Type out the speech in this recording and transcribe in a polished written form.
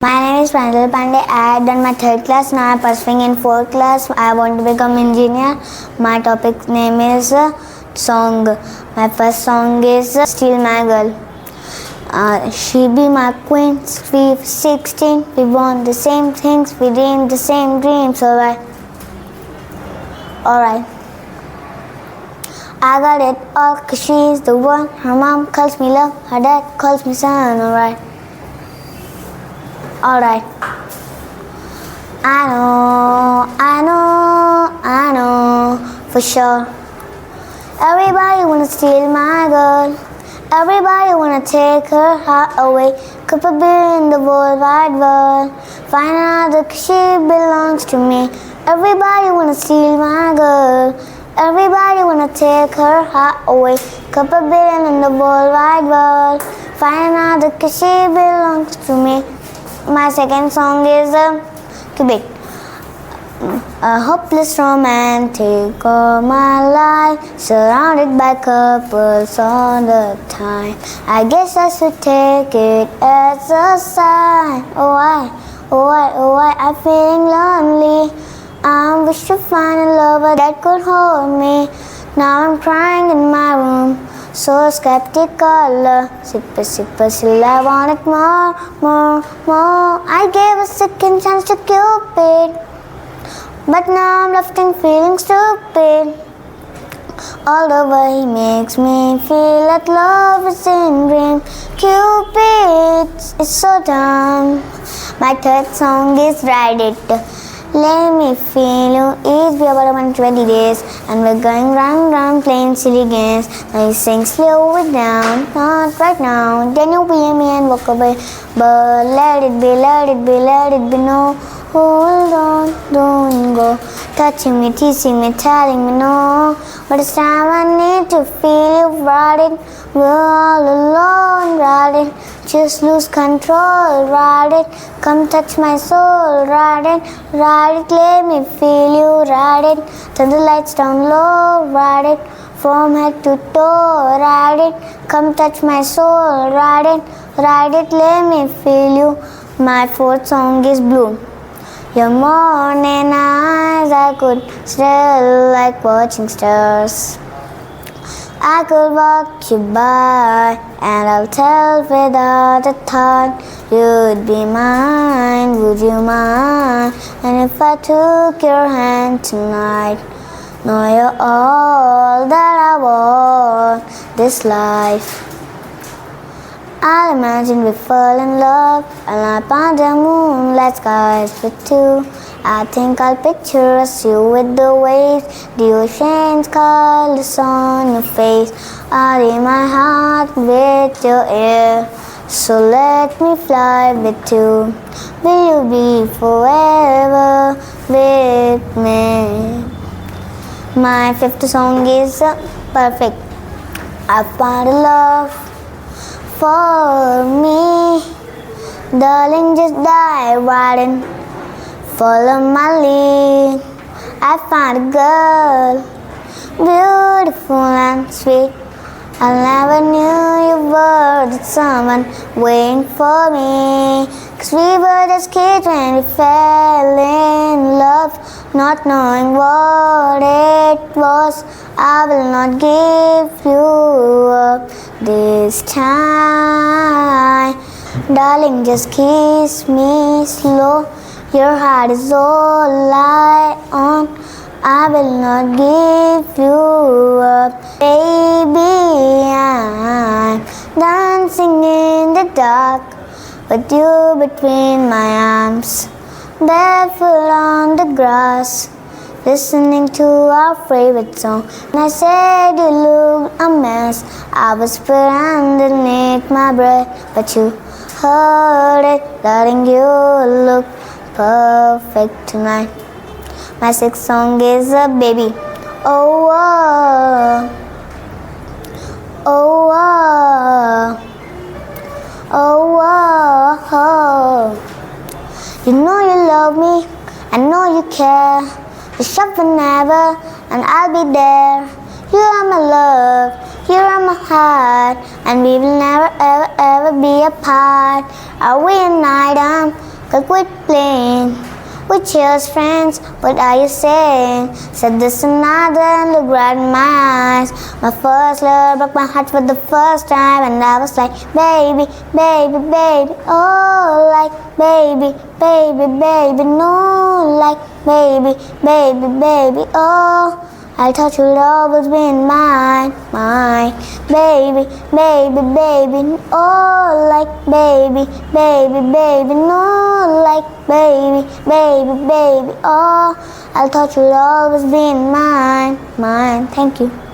My name is Pranjal Pandey. I have done my third class. Now I am pursuing in fourth class. I want to become engineer. My topic name is song. My first song is Still My Girl. She be my queen. We 16. We want the same things. We dream the same dreams. Alright. I got it all 'cause she's the one. Her mom calls me love. Her dad calls me son. Alright. I know, for sure. Everybody wanna steal my girl. Everybody wanna take her heart away. Could put her in the world wide world. Find out that she belongs to me. Everybody wanna steal my girl. Everybody wanna take her heart away. Could put her in the world wide world. Find out that she belongs to me. My second song is Cupid. A hopeless romantic all my life, surrounded by couples all the time. I guess I should take it as a sign. Oh why, I'm feeling lonely. I wish to find a lover that could hold me. Now I'm crying in my room, so skeptical. Sipper, still I want it more. I gave a second chance to Cupid, but now I'm left in feeling stupid. Although he makes me feel that love is in dream. Cupid is so dumb. My third song is Ride It. Let me feel you. Each be about 120 days, and we're going round playing silly games. Now you sing slow it down, not right now. Then you be me and walk away. But let it be, no. Hold on, don't go. Touching me, teasing me, telling me no. But it's time I need to feel you riding. We're all alone riding. Just lose control, ride it. Come touch my soul, ride it. Let me feel you, ride it. Turn the lights down low, ride it. From head to toe, ride it. Come touch my soul, ride it. Let me feel you. My fourth song is Blue. Your morning eyes, I could still like watching stars. I could walk you by, and I'll tell without a thought. You'd be mine, would you mind? And if I took your hand tonight, know you're all that I want this life. I'll imagine we fall in love, and up under moonlight skies with two. I think I'll picture us, you with the waves, the ocean's colors on your face. I'll in my heart with your air, so let me fly with you. Will you be forever with me? My fifth song is Perfect. I found a love for me, darling, just dive right in. Follow my lead. I found a girl, beautiful and sweet. I never knew you were the someone waiting for me. 'Cause we were just kids when we fell in love, not knowing what it was. I will not give you up this time. Darling, just kiss me slow. Your heart is all I own. I will not give you up. Baby, I'm dancing in the dark with you between my arms, barefoot on the grass, listening to our favorite song. And I said you look a mess. I whispered underneath my breath, but you heard it, darling, you look perfect tonight. My sixth song is Baby. Oh, you know you love me, I know you care. You shop whenever, and I'll be there. You are my love, you are my heart, and we will never ever be apart. Are we an item plane. We cheers friends, what are you saying? Said this another and looked right in my eyes. My first love broke my heart for the first time, and I was like, baby, baby, baby, oh, like baby, baby, baby, no, like baby, baby, baby, oh. I thought you'd always be mine, mine, baby, baby, baby, oh, like baby, baby, baby, no, like baby, baby, baby, oh. I thought you'd always be mine, mine. Thank you.